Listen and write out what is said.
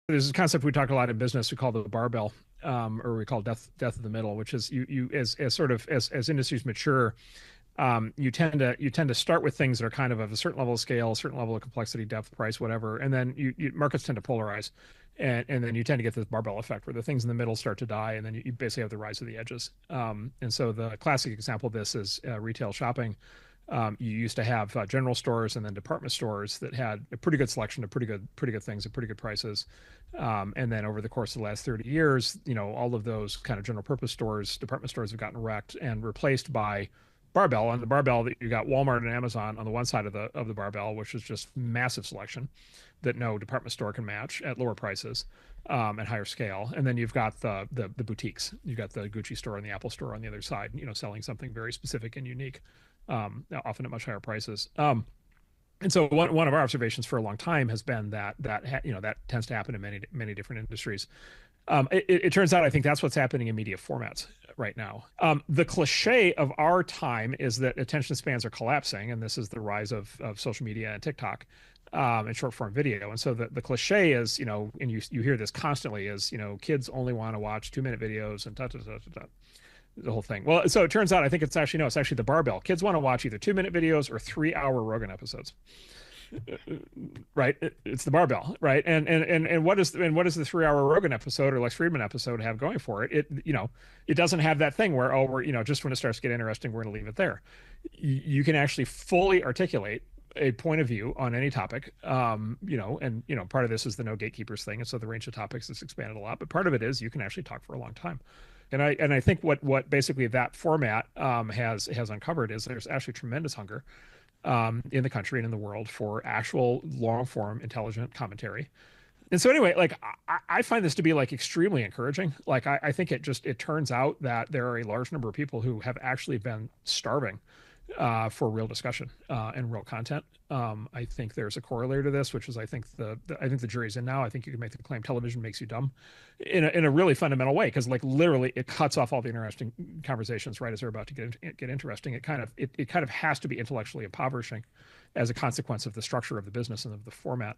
There's a concept we talk a lot in business. We call the barbell, or we call death of the middle, which is you as sort of as industries mature, you tend to start with things that are kind of a certain level of scale, a certain level of complexity, depth, price, whatever, and then markets tend to polarize, and then you tend to get this barbell effect where the things in the middle start to die, and then you basically have the rise of the edges. And so the classic example of this is retail shopping. You used to have general stores and then department stores that had a pretty good selection of pretty good things at pretty good prices. And then over the course of the last 30 years, all of those kind of general purpose stores, department stores have gotten wrecked and replaced by barbell. On the barbell, that you got Walmart and Amazon on the one side of the barbell, which is just massive selection that no department store can match at lower prices, and higher scale. And then you've got the boutiques. You've got the Gucci store and the Apple store on the other side, selling something very specific and unique, often at much higher prices. And so one of our observations for a long time has been that tends to happen in many different industries. It turns out I think that's what's happening in media formats right now. The cliche of our time is that attention spans are collapsing, and this is the rise of social media and TikTok, and short form video. And so the cliche is, and you hear this constantly, is kids only want to watch 2 minute videos and the whole thing. Well, so it turns out I think it's actually no, it's actually the barbell. Kids want to watch either 2 minute videos or 3 hour Rogan episodes. Right, it's the barbell, right? And what is the 3 hour Rogan episode or Lex Friedman episode have going for it? It doesn't have that thing where, oh, we're just when it starts to get interesting, we're going to leave it there. You can actually fully articulate a point of view on any topic. And part of this is the no gatekeepers thing, and so the range of topics has expanded a lot, but part of it is you can actually talk for a long time. And I think what basically that format has uncovered is there's actually tremendous hunger in the country and in the world for actual long form intelligent commentary. And so anyway, like I find this to be like extremely encouraging. Like I think it turns out that there are a large number of people who have actually been starving for real discussion and real content. I think there's a corollary to this, which is I think the jury's in now. I think you can make the claim television makes you dumb in a really fundamental way, because like literally it cuts off all the interesting conversations right as they're about to get interesting. It kind of has to be intellectually impoverishing as a consequence of the structure of the business and of the format.